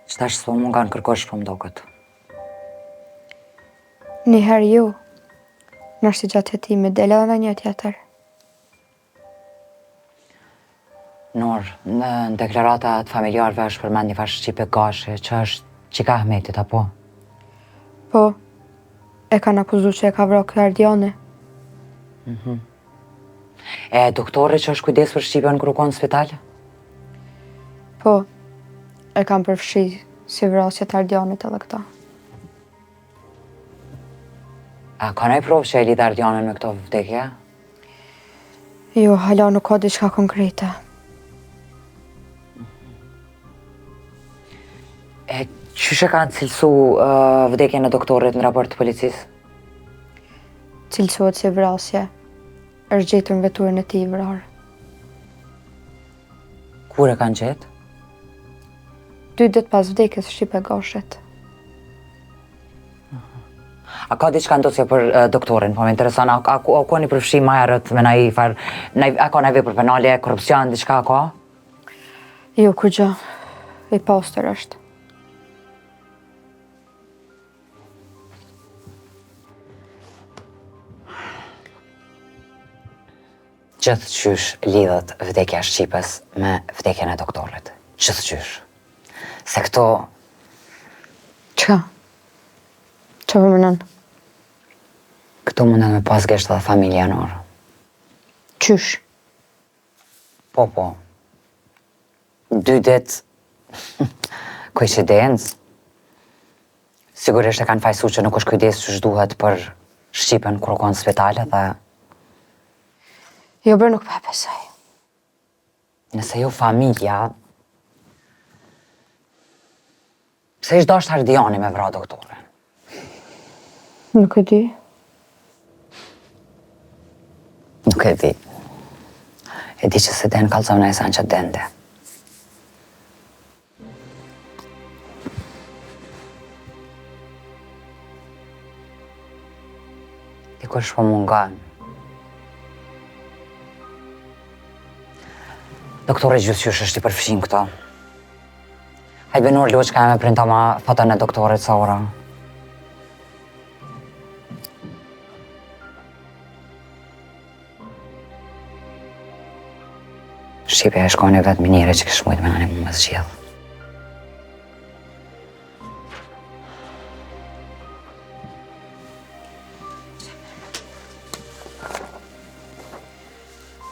Qëtash s'po më kanë kërkosh shumë dokët. Njëherë ju, nërsi gjatë jetimit, dela dhe një tjetër. Nur, në deklaratat familjarve është përmend një farë Shqipe Gashi, që është qika Ahmetit, apo? Po, e kanë akuzu që e ka vrarë ky Ardiani. E doktori që është kujdes për Shqipen kur u konë në spital? Po, e kanë përfshi si vrasje të Ardianit edhe këta. A ka nëjë provë që e lidh Ardianin me këto vdekje? Jo, hala nuk ka diçka konkrete. E qyshe kanë cilësu vdekjen e doktorit në raport të policisë? Cilësohet si vrasje. Është gjetur në veturën e tij vrarë. Kur e kanë gjetë? 2 ditë pas vdekjes së Shqipe Gashit. A ka diçka ndosje për doktorin? Po më intereson, a ka një përfshi ma herët me nai farë, a ka një vepër penale, korrupsion, diçka ka? Jo, kur gjë. I pastër është. Gjithë qysh lidhët vdekja Shqipës me vdekjen e doktorit. Gjithë qysh. Se këto... Qa? Qa përmënën? Këto mundën me pas geshtë dhe familja nërë. Qysh? Po. 2 ditë... Koincidencë. Sigurisht e kanë fajsu që nuk është kujdes që duhet për Shqipen kur u konë në spitale dhe... Jo, bërë nuk pa besoj. Nëse jo familja... Pse ishtë dashtë Ardiani me vra doktorin? Nuk e di. Nuk e di. E di që se den kalzona e sanë që dende. Dikush po mungan. Doktore gjithqysh është i përfshim këto. Hajde Benur Luçka me printa ma foton e doktorit sa ora. Shqipe e shkojnë e vetë minire që kështë mujtë me nani mu më zgjellë.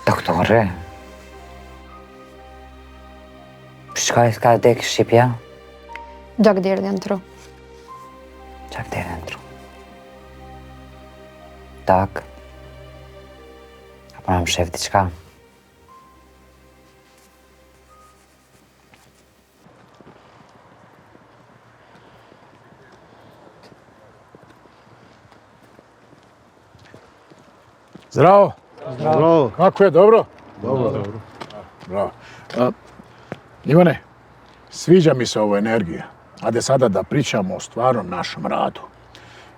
Doktore? Shka e s'ka dek Shqipja? Gjak deri dhe në tru. Gjak deri në tru. Tak. Apo në më shef diqka? Zdravo. Zdravo. Kako je, dobro? Dobro. Bravo. Ivane, sviđa mi se ova energija. Ajde sada da pričamo o stvarno našem radu.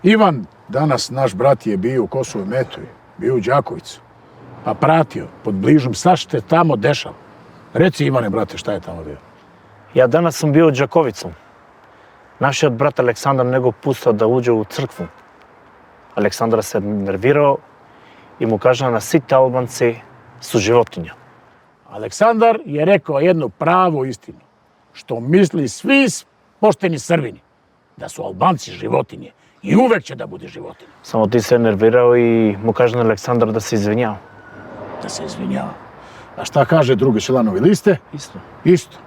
Ivan, danas naš brat je bio u Kosovu i Metohiji, bio u Đakovicu, pa pratio pod bližom šta što tamo dešava. Reci Ivane, brate, šta je tamo bio? Ja danas sam bio u Đakovicu. Naš brat Aleksandar nego pustao da uđe u crkvu. Aleksandar se nervirao i mu kaže na svi Albanci su životinja. Aleksandar je rekao jednu pravu istinu, što misli svi pošteni Srbini, da su Albanci životinje i uvek će da bude životinje. Samo ti se nervirao i mu kaže na Aleksandar da se izvinjava. Da se izvinjava. A šta kaže drugi članovi liste? Isto. Isto.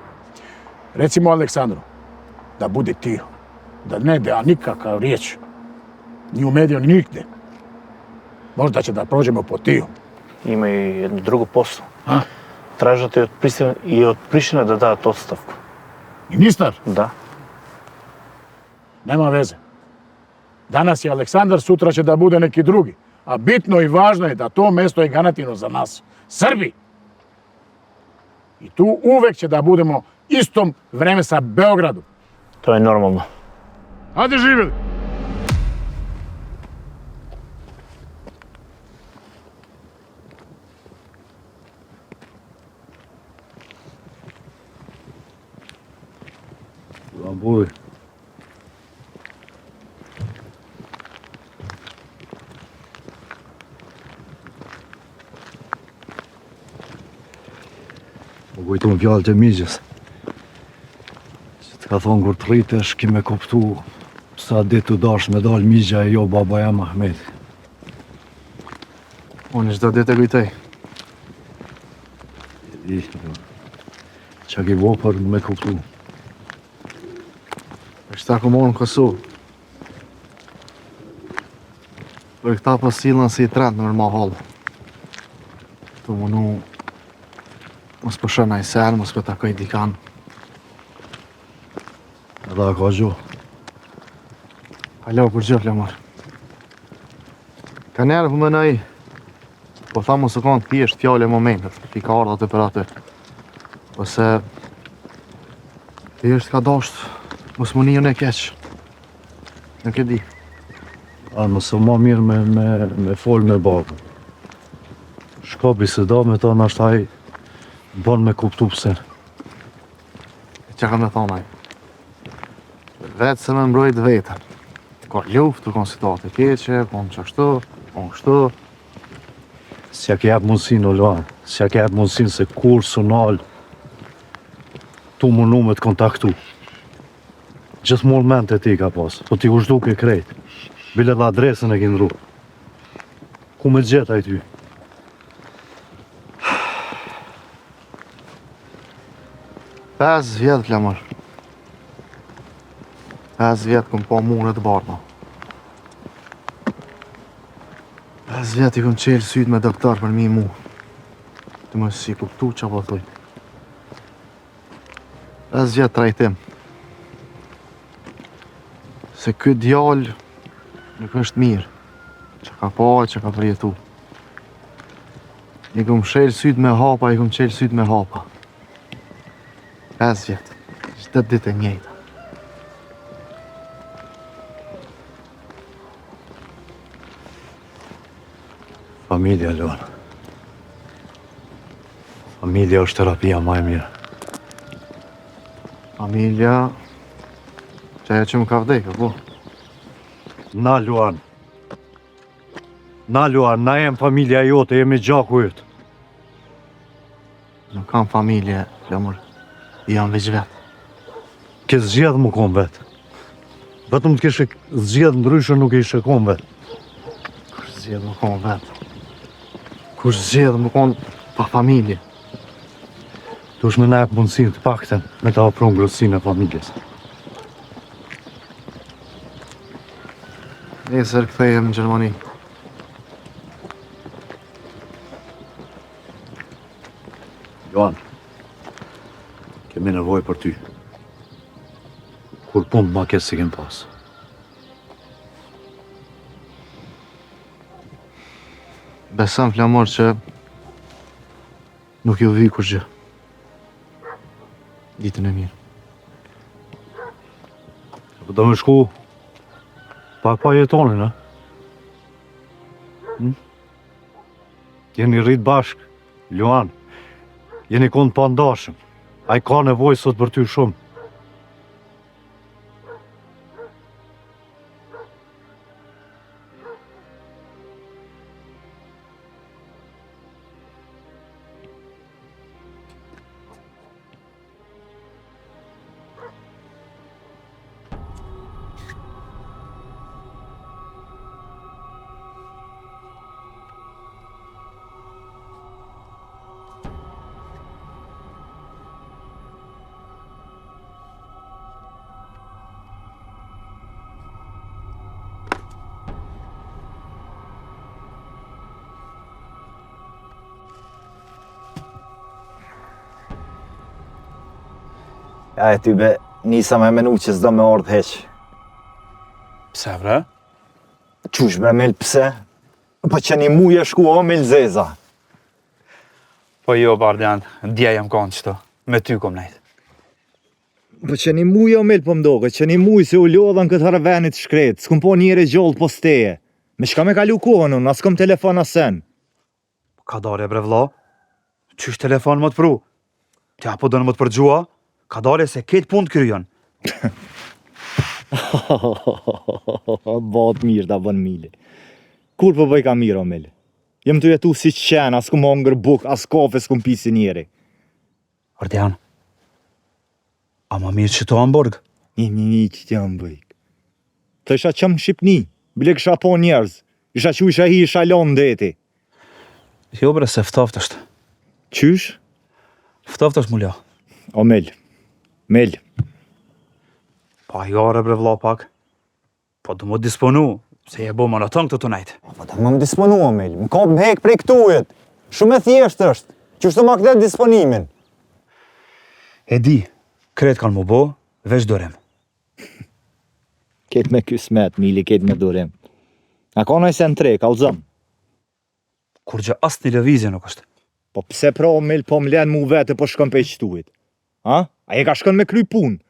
Recimo Aleksandru, da bude tiho, da ne da nikakav riječ, ni u mediju, ni nigde. Možda će da prođemo po tiho. Ima i jednu drugu poslu. A? Tražate i od Prištine da date ostavku. Ministar? Da. Nema veze. Danas je Aleksandar, sutra će da bude neki drugi. A bitno i važno je da to mesto je garantirano za nas, Srbi. I tu uvek će da budemo istom vreme sa Beogradom. To je normalno. Hajde živjeli! Buri. Më kujtu në fjallë të migjes. Që të ka thonë kur të rritesh, ki me kuptu sa ditë të dash me dalë migja e jo baba jam Ahmeti. Unë çdo ditë e kujtoj. Qa ki bo për me kuptu. Është ta ku morë në Kosovë. Për këta po sillen si i trend në mërma hallë. Të munu mos po shën ai sen, mos po takoj dikan. Edhe a ka gjo. Alo, kur gjë flamar. Ka njerë po mënoj. Po tha mos u kanë thjesht fjalë e momentet, ti ka ardha të për atë. Ose thjesht ka dasht mos më njën e keq. Nuk e di. A nëse ma mirë me folë me babën. Shka biseda me ta nështë aj ban me kuptu pse. Që ka me thonë ai? Vetë se me mbrojt vetën. Ka luftë, ka situate keqe, ka në qashtu, ka në kështu. S'ja ke jep mundësin o Luan, s'ja ke jep mundësin se kur sonal tu mundu me të kontaktu. Gjithmonë mente ti ka pas, po ti u shduke krejt. Bile dhe adresën e ki ndru. Ku me gjeta i ty? Pes vjetë, flamër. 5 vjetë këm pa mure të bardha. 5 vjetë i këm qelë sytë me doktor për mi mu. Të më si kuptu që po thuj. 5 vjetë trajtim. Se këtë djallë nuk është mirë. Që ka pa, që ka përjetu. I këm qelë sytë me hapa, i këm qelë sytë me hapa. 5 vjetë. Çdo ditë e njëjta. Familja, Luan. Familja është terapia ma e mirë. Familja... që ajo që më ka vdekë, po. Na, Luan. Na, Luan, na jem familja jote, jemi gjaku ytë. Nuk kam familje, flamur. I jam veç vetë. Ke zgjedh më kon vetë. Vetëm të kishe zgjedh ndryshë nuk ishe kon vetë. Kush zgjedh më kon vetë? Kush zgjedh më kon pa familje? Dush me na jep mundësin të pakten me ta ofru ngrotësinë e familjes. Nesër kthehem në Gjermani. Johan, kemi nevojë për ty. Kur punë ma kesë si kem pas. Besëm, flamor, që nuk ju vi kur gjë. Ditën e mirë. Po do me shku pa jetonin, a? Jeni rrit bashk, Luan. Jeni konë pa ndashëm. A i ka nevojë sot për ty shumë. Ja e ty be, nisa me menu që s'do me ardhë heq. Pse bre? Qush bre mil pse? Po që një muje shku o mil zeza. Po jo, Bardian, dje jam konë qëto. Me ty kom nejtë. Po që një muje o mil po mdoke, që një muje se u lodhën këtë haravenit shkret, s'kum po njëre gjollë po steje. Me shka me kalu kohën unë, as kom telefon asen. Ka darje bre vlla? Qysh telefon më të pru? Tja po dënë më të përgjua? Ka darje se ketë punë të kryon. Bat mirë ta bën mile. Kur po bëj ka mirë o Mel? Jem të jetu si qenë, as kum hongër buk, as kafe s'kum pi si njeri. Ardian, a ma mirë që to Hamburg? Një që t'jam bëjk. Të isha qëm Shqipni, bile kësha po njerëz. Isha që isha hi, isha lonë deti. Jo bre, se ftoft është. Qysh? Ftoft është mulja. O Mel. Pa jare bre vlla pak. Po du më disponu, se je bo më në tëngë të najtë. Po ta më disponu o Mel, më kap më hek prej këtujet. Shumë e thjesht është. Qështu ma këtë disponimin? E di, kretë kanë më bo, veç dorem. Ketë me kysmet, Mili, ketë me durim. A ka nëjse në tre, kalzëm. Kur gjë asë një lëvizje nuk është. Po pse pra, Mil, po më lenë mu vete, po shkën pe qëtuit? A e ka shkën me kry pun?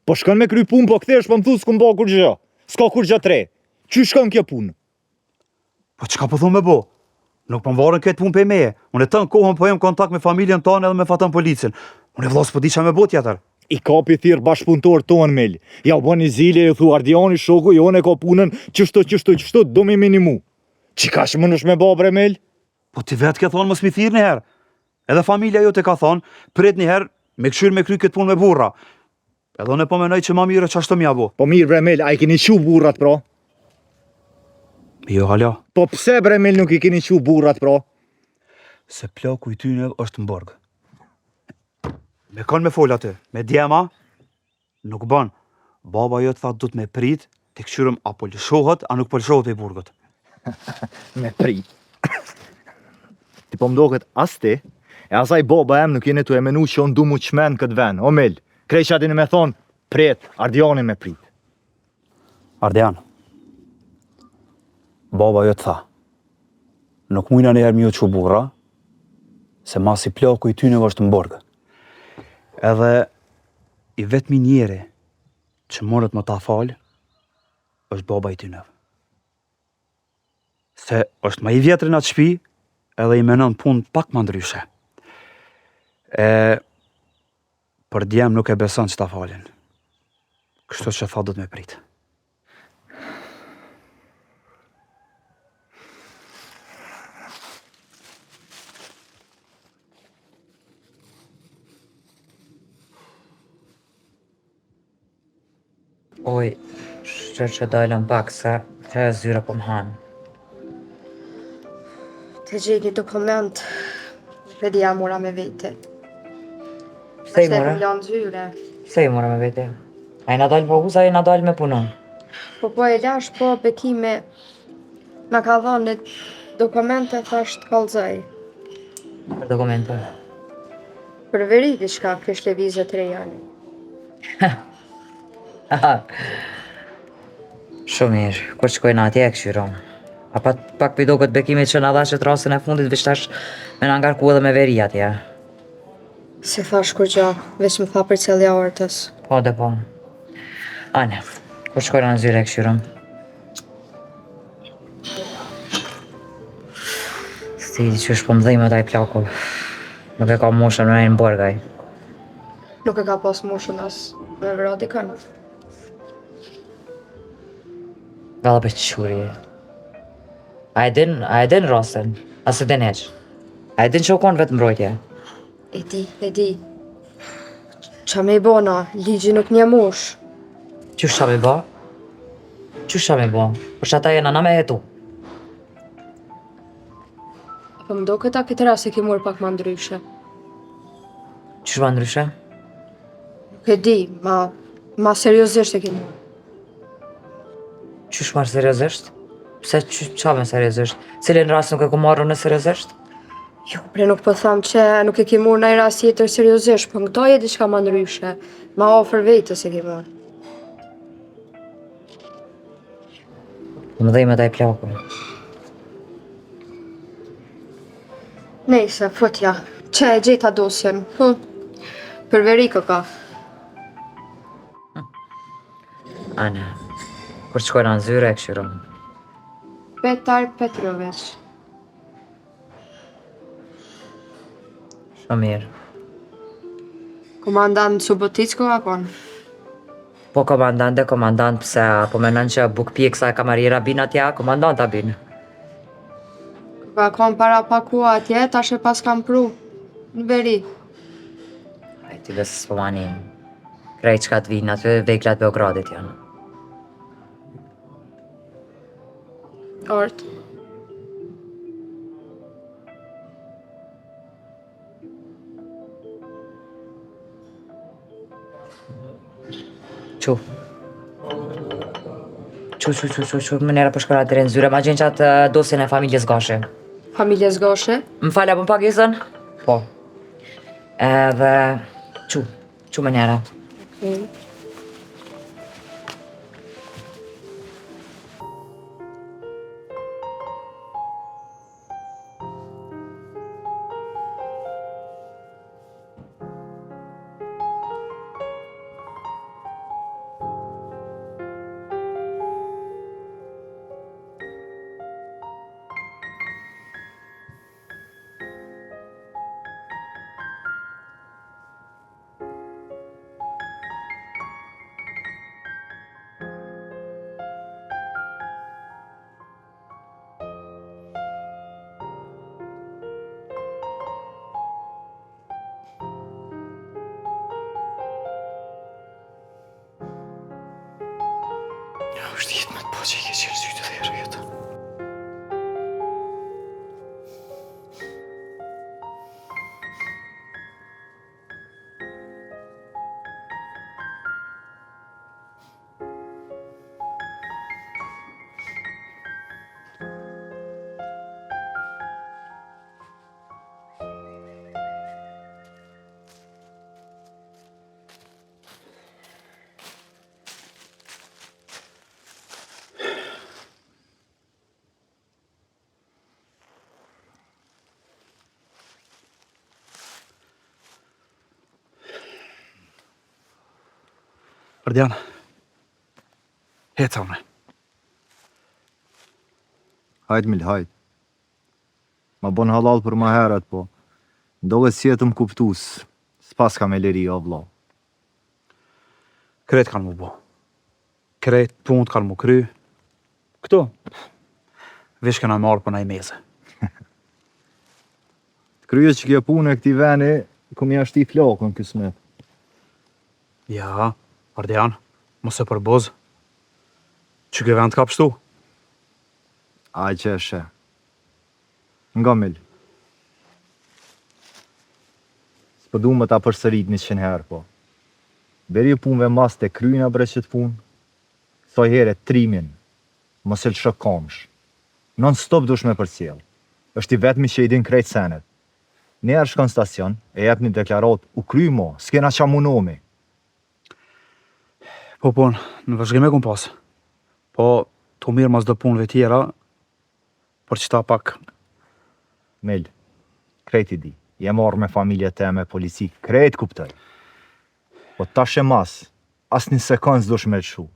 Po shkën me kry pun, po këthesh, po më thu s'kum bo kur gjë. S'ka kur gjë tre. Që shkën kjo pun? Po çka po thunë me bo? Nuk po më varën këtë punë pe meje. Unë e tënë kohën po jem kontakt me familjen tonë edhe me fatën policin. Unë e vlla s'po di qa me bo tjetër. I kapi thirë bashkëpunëtor tonë, Mil. Ja u bën i zile, ju thu Ardiani, shoku, jo ne ka punën, qështu, do me minimu. Qika që më nësh me babre, Mil? Po ti vetë ke thonë mos mi thirë njëherë. Edhe familja jo te ka thonë, prit njëherë me këshyrë me kry këtë punë me burra. Edhe unë po menoj që ma mire qashtë mja bo. Po mirë, bre, Mil, a i keni qu burrat, pra? Jo, hala. Po pse, bre, Mil, nuk i keni qu burrat, pra? Se plaku i tyne është në borg. Me kanë me fol aty, me djema, nuk ban. Baba jo të tha du të me prit, të këshyrëm a po lëshohet, a nuk po lëshohet e burgët. Me prit. Ti po mdoket as ti, e asaj baba em nuk jeni të emenu që unë du mu qmen këtë ven, o Mil. Krej që atini me thonë, pret, Ardiani me prit. Ardian, baba jo të tha, nuk mujna njerë mjë që burra, se mas i plaku i tyne është në borgë. Edhe i vetëmi njeri që morët më ta falë, është baba i tyne. Se është ma i vjetrin atë shpi, edhe i menon punë pak më ndryshe. Për djem nuk e beson që ta falin. Kështu që tha do të me prit. Oj, shqer që dalën pak, se që e zyra po më hanë. Të gjej një dokument, Redia mora me vete. Pse i mora? Lanë zyre. Pse i mora me vete? A i na dalë po huza, a i na dalë me punon? Po e lash, po bekime, ma ka dhënë një dokumente, thash të kalzoj. Për dokumente. Për veri diçka, kësh levizet të rejani. Shumë mirë, kur qkojnë atje e këshyron. A pak pido këtë bekimit që na dha që të rasën e fundit, vishtash me në ngarku edhe me veri atje. Se thash kur gjo, veç më tha për cellja ortës. Po dhe po. Ane, kur qkojnë në zyre e këshyron. Sti që është po më dhejme taj plaku. Nuk e ka moshën në në borgaj. Nuk e ka pas moshën as me vrati kanë. Galla për quri. A e din rastën? As e din heq? A e din që u konë vetë mbrojtje? E di. Qa me i bona, ligji nuk një mosh. Qysh qa me ba? Qysh qa me ba? Për që ata jena na me jetu. Po më do këta këtë ras e ki mor pak ma ndryshe. Qysh ma ndryshe? Nuk e di, ma seriosisht e ki mor. Qysh marrë seriosisht? Pse qa me seriosisht? Cilin ras nuk e ku marrë në seriosisht? Jo, pre nuk po tham që nuk e ki mor në i ras jetër seriosisht, po në këto je diçka ma ndryshe. Ma ofër vetës e ki mor. Më dhej me taj plaku. Nejse, futja, që e gjeta dosjen. Për veriko ka. Ane, kur qkojnë në zyre e këshyron. Petar Petrovic. Shumë mirë. Komandant Suboticko akon. Po komandant, pse po menon që buk pjeksa e kamarira bin atja, komandanta bin. Ka kam para paku atje, tash e pas kam pru në veri. Ti besë s'po mani, krejt që ka të vinë aty, veklat Beogradit janë. Ort. Qu, mënera për shkara të rinë zyre, ma gjenë qatë dosjen e familjes Gashi. Familjes Goshe. Më falja për pagesën? Po. Edhe, qu mënera. është jetë me të po që i ke qelë sytë dhe herë jetë. Ardian, heca me. Hajt mil, hajt. Ma bon halal për ma herët, po. Ndohet si jetë më kuptus, s'pas ka me leri, o vlo. Kret kanë mu bo. Kret punë kanë mu kry. Këto, vesh këna marë për na i meze. Kryet që kje punë e këti veni, kom jashti flokën kësmet. Ja, Ardian, mos e përboz. Që ke vend ka pështu? Aj që eshe. Nga mil. S'pë du më ta përsërit 100 herë, po. Beri punëve mas të kryna bre që të punë, soj here trimin, mos e lëshë komsh. Non stop dush me përcjell. Është i vetmi që i din krejt senet. Njerë shkon stacion, e jep një deklarat, u kry mo, s'kena qa munomi. Po, në vazhgime kom pas. Po, të mirë mas do punëve tjera, për qëta pak. Mil, krejt i di. Je marrë me familje te, me polici, krejt kuptoj. Po tash e mas, as një sekundë s'dush me lëshu.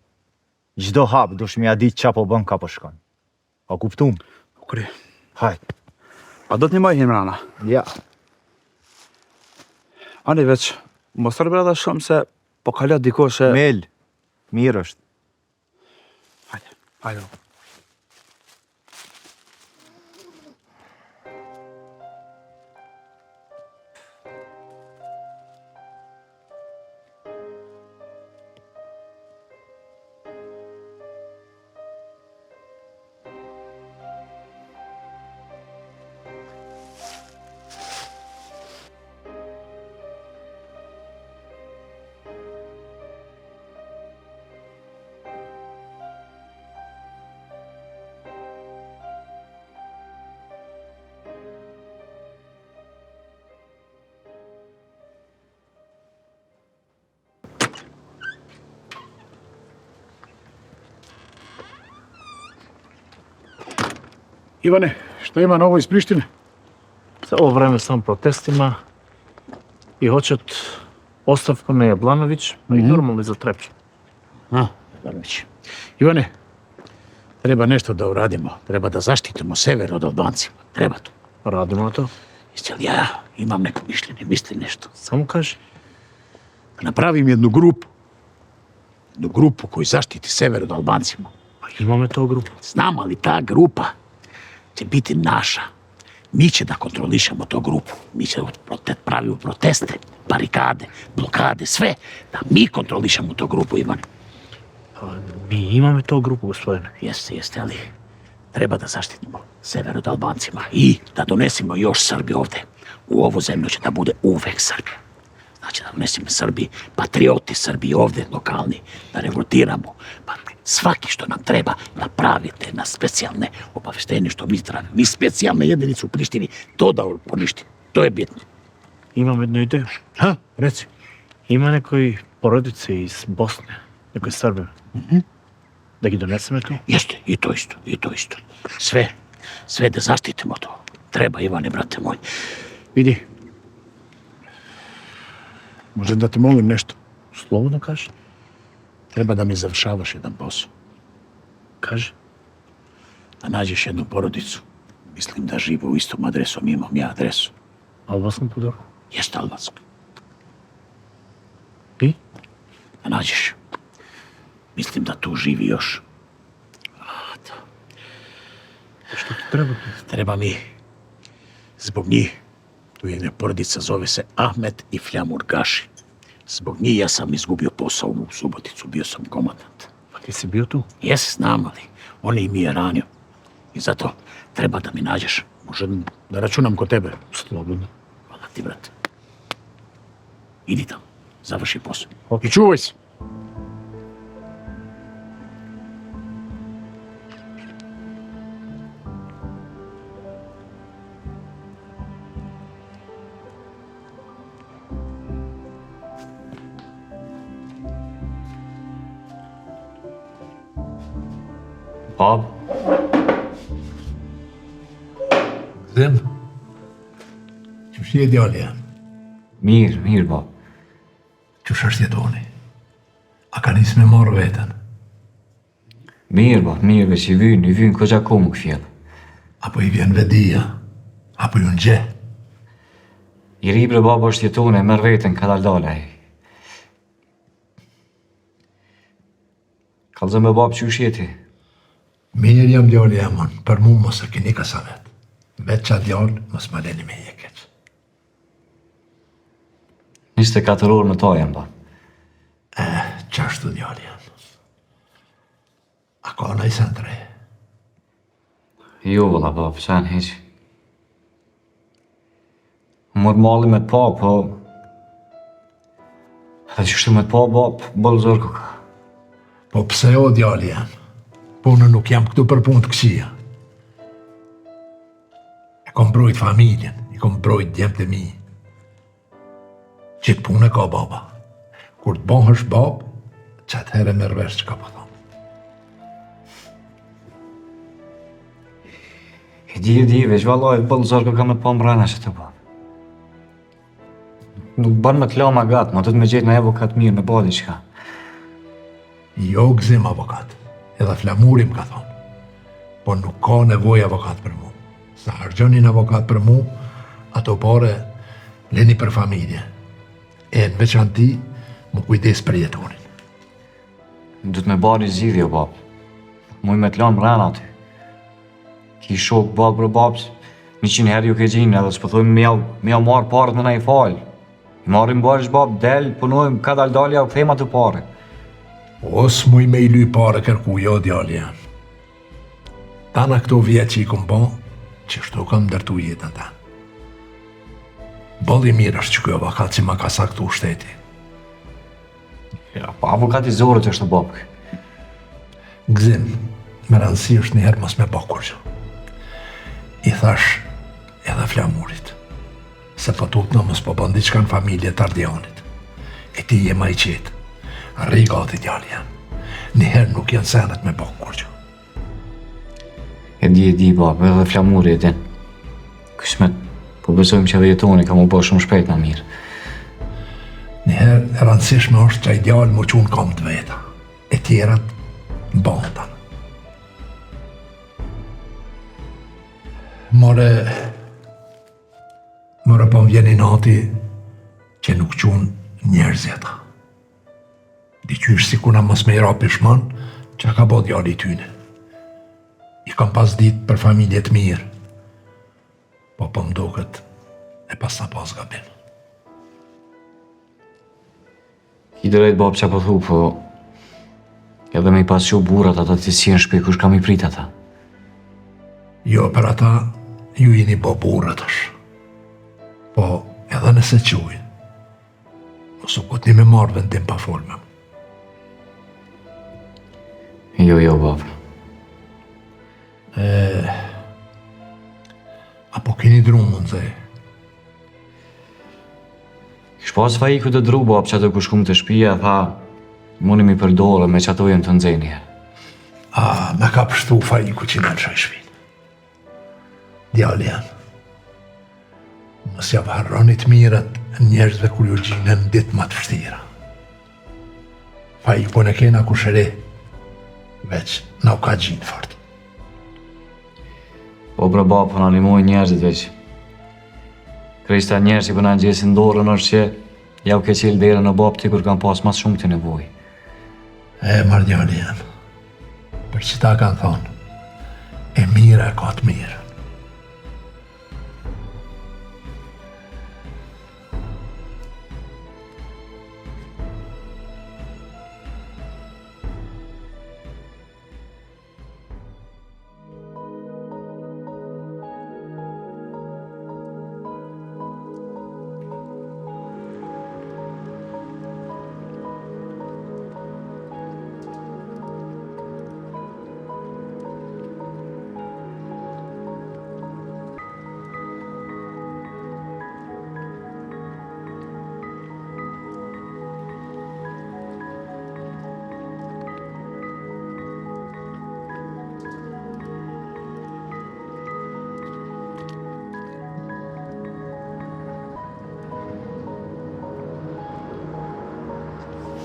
Gjdo hap dush me adit qa po bën ka po shkon. A kuptum? U kry. Hajt. A do t'ni maj Himrana? Ja. Ani veç, mos të rëbra shumë se po kalat diko që... Mil, mirë është. Hajde. Ivane, šta ima novo iz Prištine? Za ovo vreme sam protestima i hoćet ostavka na Jablanović, i normalno za Trepču. Jablanović. Ivane, treba nešto da uradimo. Treba da zaštitimo sever od Albancima. Treba to. Radimo na to. Istel, ja imam neko mišljenje, misli nešto. Samo kaži. Napravim jednu grupu. jednu grupu koju zaštiti sever od Albancima. Pa imamo to grupu. Znam, ali ta grupa će biti naša. Mi će da kontrolišemo tu grupu. Mi će pravimo proteste, barikade, blokade, sve. Da mi kontrolišemo tu grupu, Ivane. Mi imamo to grupu, gospodine. Jeste, ali treba da zaštitimo sever od Albancima i da donesemo još Srbi ovde. U ovu zemlju će da bude uvek Srbi. Znači da donesimo Srbi, patrioti Srbi ovde, lokalni, da revoltiramo. Pa svaki što nam treba napravite na specijalne obaveštenje što mi tražimo. Mi specijalne jedinice u Prištini to da poništi. To je bitno. Imam jednu ideju. Ha? Reci. Ima nekoj porodice iz Bosne, nekoj Srbe. Da gi doneseme tu? Jeste, i to isto. Sve da zaštitimo to. Treba, Ivane, brate moj. Vidi, možem da te molim nešto? Slobodno kaži. Treba da mi završavaš jedan posao. Kaži. Da nađeš jednu porodicu. Mislim da žive u istom adresom, imam ja adresu. Albanskom pudoru? Jeste albanska. I? Da nađeš. Mislim da tu živi još. Što ti treba? Treba mi, zbog njih, tu jedna porodica, zove se Ahmet i Fljamur Gaši. Zbog njih ja sam izgubio posao u Suboticu, bio sam komandant. Pa ti si bio tu? Jes, znam, ali on i mi je ranio. I zato treba da mi nađeš. Može da računam kod tebe. Slobodno. Hvala ti, brate. Idi tamo, završi posao. Ok. I čuvaj se. Bob? Zem? Qësh je djali jam? Mirë, Bob. Qësh është jetoni? A ka nisë me marrë vetën? Mirë, Bob, mirë, veç i vynë këgja komu këfjellë. Apo i vjen vedia? Apo ju në gje? I ribre, Bob, është jetoni, mërë vetën ka daldale. Kalzë me Bob që jeti? Mirë jam djali jamon, për mu mos e kini ka sa vetë. Vetë qa djallë, mos ma leni me jekeq. 24 orë me to jam, Bob. Qashtu djali jam. A ka në i sendre? Jo, vëlla, Bob, qanë heqë. Mërë mali me pa, po... Dhe që shtu me pa, Bob, bëllë zërë ka. Po pse o djali jam? Po në nuk jam këtu për punë të këqia. E kom brojt familjen, i kom brojt djemt e mi. Qitë punë e ka baba. Kur të bon është bab, qatë herë e mërvesh që ka po thonë. I di, veç vallaj, bëllë zërë ka me pa më rana që të Bob. Nuk bën me t'la ma gatë, ma të me gjetë në avokat mirë me badi qka. Jo gëzim avokat. Edhe Flamuri më ka thonë, po nuk ka nevoj avokat për mu. Sa hargjonin avokat për mu, ato pare leni për familje. E në veçanti, më kujdes për jetonin. Du të me bari zidhjo, Bob. Muj me t'la më rana aty. Ki shok Bob për Bobs, 100 herë ju ke gjinë, edhe s'po thujmë me jau marë parët me na i falë. I marim barish, Bob, del, punojmë ka daldalja u këthema të pare. Os muj me i luj pare kërku jo djali jam. Tana këto vjetë që i kom bon, që shtu kam ndërtu jetën ta. Bolli mirë është që kjo avokat që ma ka saktu shteti. Ja, pa avokati zorët është të Bob. Gzim, me rëndësi është njëherë mos me bakur që. I thash edhe Flamurit, se po tut në mos po bëndi qka në familje të Ardionit. E ti je ma i qetë. Rri gati djali jam. Njëherë nuk janë senet me bëhë kur që. E di, Bob, edhe Flamuri e din. Këshmet, po besojmë që edhe jetoni ka mu bërë shumë shpejt në mirë. Njëherë e rëndësishme është që i djali mu qunë kam të veta. E tjerat në bandan. More po më vjeni nati që nuk qunë njerëzjeta. Diqysh si kuna mos me i ra pishman, që ka bo djali tyne. I kam pas dit për familje të mirë, po më duket e pas na pas gabim. Ki drejt bab që po thu, po edhe me i pas që burat ata të si në shpe, kush kam i prit ata? Jo, për ata, ju jeni bo burrat është. Po, edhe nëse quin, mos u kutni me marrë vendim pa folme. Jo, bab. Apo keni drumën, ze? Kish pas fajiku të dru, bab, që ato ku shkum të shpia, tha, muni mi përdore me që ato jenë të nxeni. Me ka pështu fajiku që në qaj shpinë. Djali janë. Mos ja harronit mirat njerëzve kur ju gjinën ditë më të vështira. Fajiku në kena kushëre, veç na u ka gjinë fort. Po bre bab, po në animoj njerëzit veç. Krejsta njerëz që po në gjesin dorën është që ja u ke qelë dera në bab ti kur kam pas mas shumë të nevoj. Marrë djali janë. Për që ta kanë thonë, e mira e ka të mirë.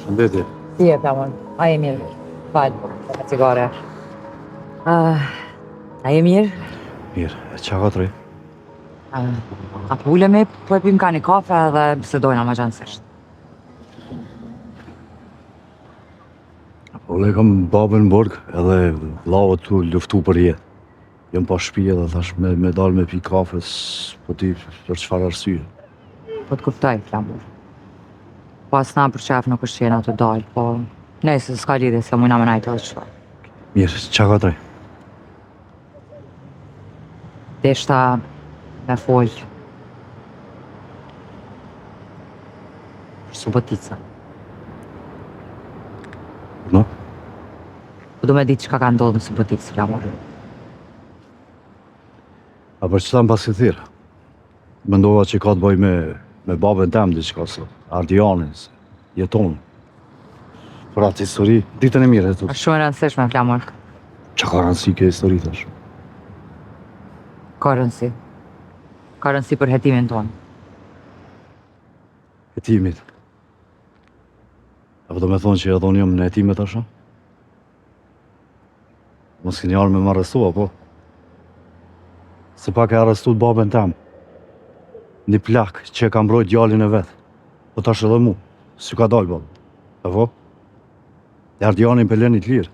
Shëndetje. Si e Flamur? A je mirë? Falë, e cigare. A je mirë? Mirë, e qa ka të rej? A po ulemi, po e pim ka një kafe dhe se dojna ma gjansisht. Ule kam babën në burg edhe lavët tu luftu për jetë. Jëm pa shpije dhe thash me dalë me pi kafes, po ti për çfarë arsye. Po të kuftoj, Flamur. Pas na për qef nuk është qena të dalë, po nejse s'ka lidhje se mujna me najtë edhe qëta. Mirë, qa ka të rej? Deshta me folë për Subotica. No? Po du me ditë që ka ndodhë në Suboticë, Flamur. A për qëta më pas këtë thirë? Mendova që ka të bëj me babën tem diçka sot, Ardianin, jetonë. Për atë histori, ditën e mirë e të. Është shumë e rëndësishme, Flamur. Qa ka rëndësi ke histori tash? Ka rëndësi. Ka rëndësi për hetimin tonë. Hetimit. Apo do me thonë që edhe unë jam në hetimet tash? Mos keni arë me më arrestua, po? Se pak e arrestu të babën tem. Një plak që e ka mbrojt djalin e vetë. Po tash edhe mu, si ka dalë babë. Apo? E Ardianin për lenit lirë.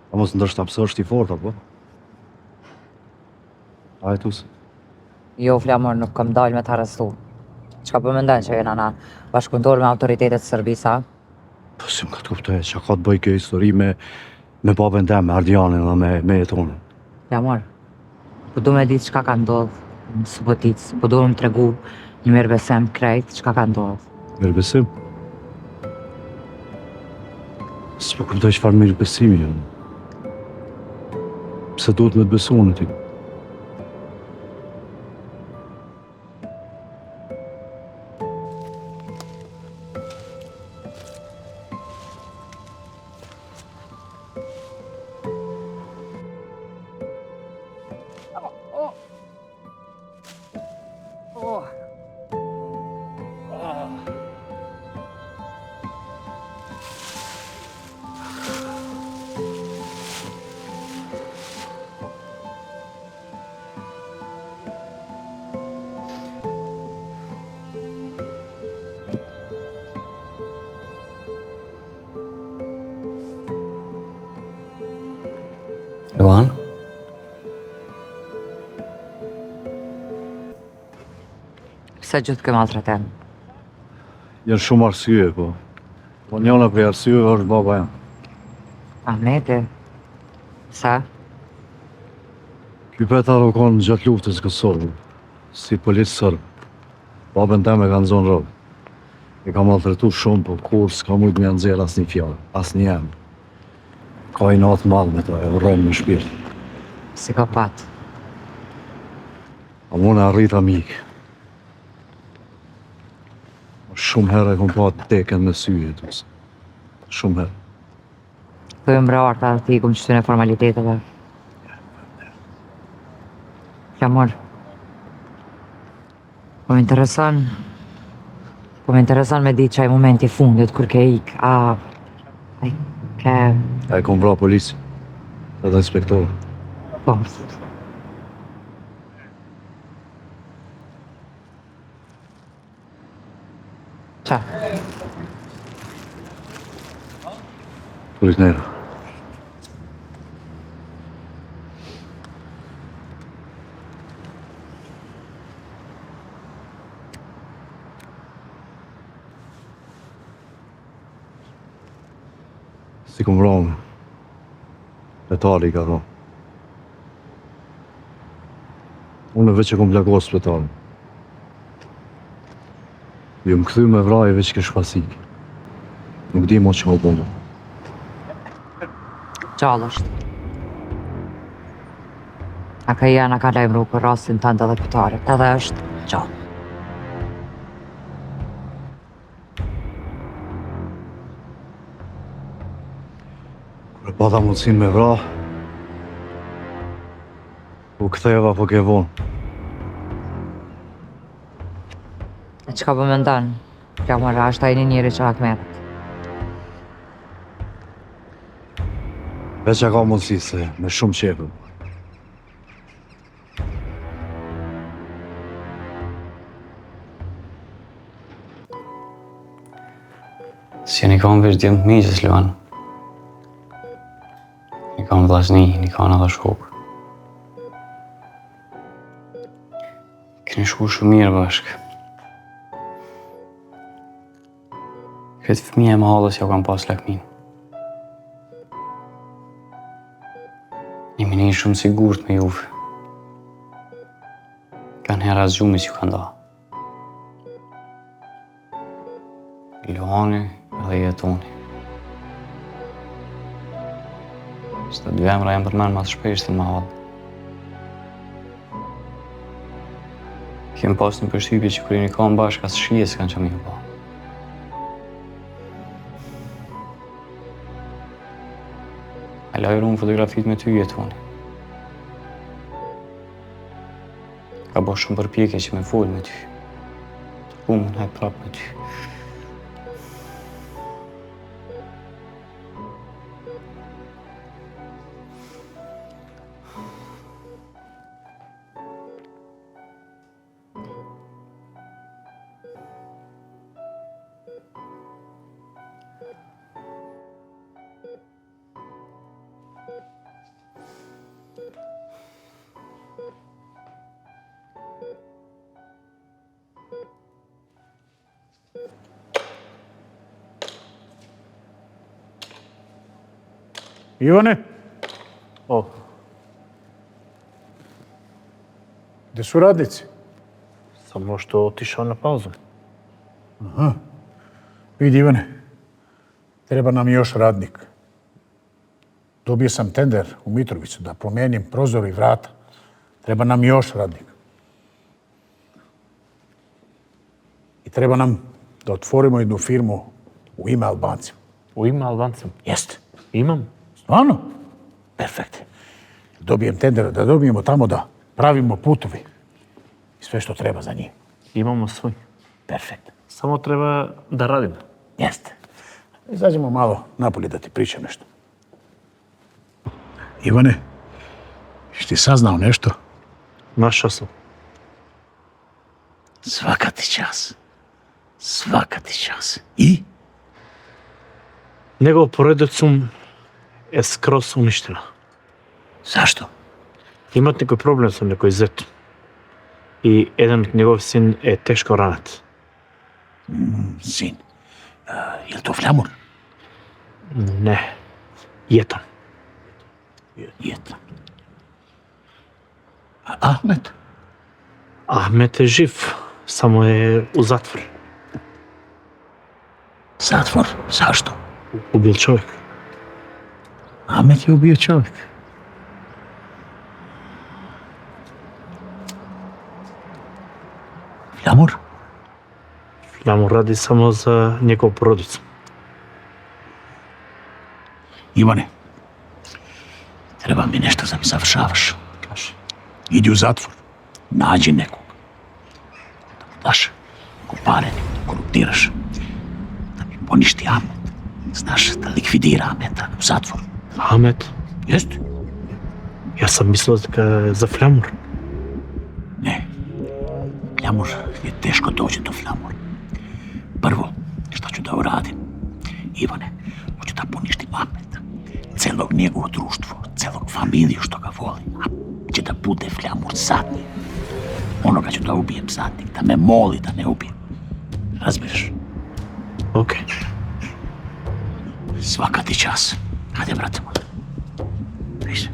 A mos ndërshta pësë është i fort, apo? Ajtus. Jo, Flamur, nuk kam dalë me të arrestu. Qka po mendon që jena na bashkëpunëtor me autoritetet të Serbisë, a? Po si më ka të kuptoj, që ka të bëj kjo histori me babën tem, me Ardianin dhe me jetonën. Flamur, po du me ditë qka ka ndodhë në Suboticë, po du me më tregu një mirë besem krejt qka ka ndodhë. Mirë besim? Së po kuptoj çfarë mirë besimi janë. Pse duhet me të besu në ti? Luan? Pse gjithë këtë maltratim? Janë shumë arsye, po. Po njëna prej arsyeve është baba jam. Ahmeti? Sa? Ky petar u konë gjatë luftës Kosovë, si policë sërbë. Babën teme ka nëzonë rëbë. E ka maltretu shumë, po kur s'ka mujtë me nxjerrë asnjë fjalë, asnjë emër. Ka i natë madhë me ta, e urrejnë me shpirt. Psikopat. A mune arrita mikë. Shumë herë e kom pa teken me syje, tuse. Shumë herë. Të më mbrarta dhe ti kumë qëtën e formaliteteve. Flamur. Po më intereson me di qaj momenti fundit kur ke ik. E kom vra polici. Edhe inspektorë. Po. Qa? Policnera. Si kom vrame. Letali ka thonë. Unë veç e kom plagos spitalit. Jo më këthy me vraj veç ke shpasik. Nuk di mo që më bëmë. Gjallë është. A ka janë ka lajmëru për rastin tënd edhe këtarit. Edhe është gjallë. Kur e pata mundësin me vra, u ktheva po ke vonë. E qka po me ndonë? Kja mëra është ajni njëri që Ahmet. Veç e ka mundësi se me shumë qepë. Si një kam veç djemë të miqës, Luan. Një kam vllazni, një kam edhe shkokë. Keni shku shumë mirë bashkë. Këtë fëmija e më halës jo kam pas lakmin. Jemi një shumë sigurt me juve. Kanë herë as gjumi që ju kanë da. Luani edhe jetoni. Së të dy emra jenë përmenë ma të shpeshtin ma halë. Kemë pas një përshtypje që kërë një kam bashkë asë shije s'kanë që mi u pa. A lajru në fotografit me ty jetoni. Ka bo shumë përpjekje që me folë me ty. Të punën hajtë prapë me ty. Ivane, O, gdje su radnici? samo što otišao na pauzu. Vidi Ivane, treba nam još radnik. Dobio sam tender u Mitrovicu da promijenim prozor i vrata. Treba nam još radnik. I treba nam da otvorimo jednu firmu u ime Albancima. U ime Albancem? Jeste. Imam? Stvarno? Perfekt. Dobijem tender da dobijemo tamo da pravimo putovi. I sve što treba za njih. Imamo svoj. Perfekt. Samo treba da radimo. Jeste. Izađemo malo napolje da ti pričam nešto. Ivane, jesi ti saznao nešto? Našao sam. Svaka ti čas. Svaka ti čas. I? Njegov porodicu je skroz uništila. Zašto? Имат некој проблем со некој зет. И еден од негов син е тешко ранат. Sin. Je li to Flamur? Не. Јетан. Jetan. A Ahmet? Ахмет е жив, само е у затвор. Zatvor. Zašto? Убил човек. Ahmet je ubio čovjek. Flamur? Ја му ради само за некој породица. Ivane, treba mi nešto da mi završavaš. Каже. Idi u zatvor, nađi nekog. Da mu daš kopare, koruptiraš. Da mi poništi Ahmet. Znaš, da likvidira Ahmeta u zatvoru. Ахмет? Jeste? Јас сам мислел дека е за Флямур. Ne. Flamur je teško doći do Flamur. Prvo, šta ću da uradim? Ivane, hoću da poništim Ahmeta. Celog njegovo društvo, celog familiju što ga voli. A će da bude Flamur zadnji. Onoga ću da ubijem zadnjeg, da me moli da ne ubijem. Razbiješ? Океј. Svaka ti čas. Hajde, brate moj. Više.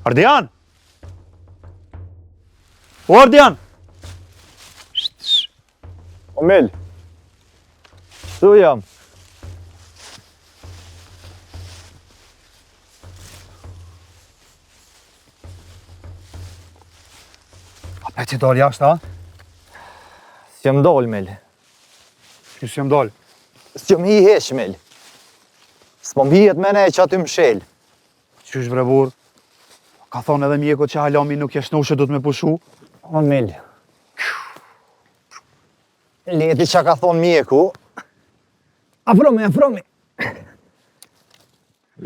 Ardian! O Ardian! Omel. Tu jam. A pe që dal jashtë, a? S'jam dal, Mel. Që s'jam dal? S'jam hi heq, Mel. S'mam hijet me ne që aty më shel. Qysh bre burr? Ka thonë edhe mjeko që halami nuk je shnu që do të me pushu. O, Mel. Leti që ka thonë mjeku. Afromi.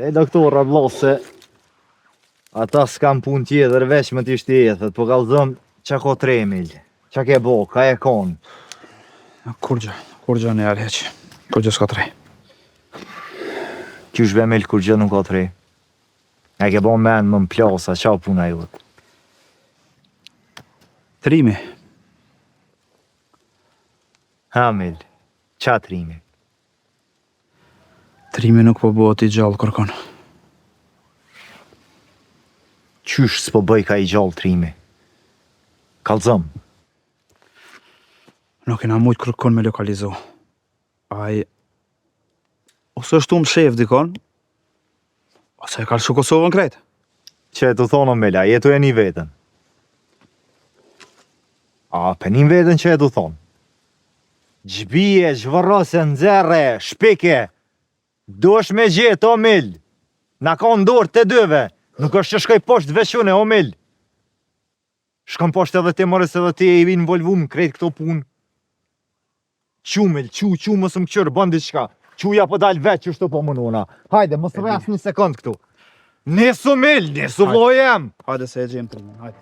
Le doktora vllose. Ata s'kam pun tjetër veç me t'i shtethet, po kallzom që ko tre, Mel. Që ke bo, ka e kon. Kur gjë në jarë heq. Kur gjë s'ka tre. Qysh be, Mel, kur gjë nuk ka tre. E ke bo men më plasa, qa puna jot? Trimi. Ha, Mel, qa trimi? Trimi nuk po bëhet i gjallë kërkon. Qysh s'po bëj ka i gjallë trimi? Kallzom. Nuk kena mujt kërkon me lokalizu. Ai... Ose është umë shef dikon, ose e ka lëshu Kosovën krejt. Që e të thonë, Mela, jetu e një vetën. A, për një vetën që e të thonë. Gjbije, zhvërose, nxerre, shpike. Dosh me gjetë, o Mil. Na ka ndorë të dëve. Nuk është që shkoj poshtë veçune, o Mil. Shkon poshtë edhe ti mërës edhe ti e i involvum krejt këto punë. Qu, Mil, qu, mësë më këqërë, bën diçka. Quja po dal veç që shto po mënuna. Hajde, mos rras një sekund këtu. Nesu, Mil, nesu vlojem. Hajde se e gjem të më, hajde.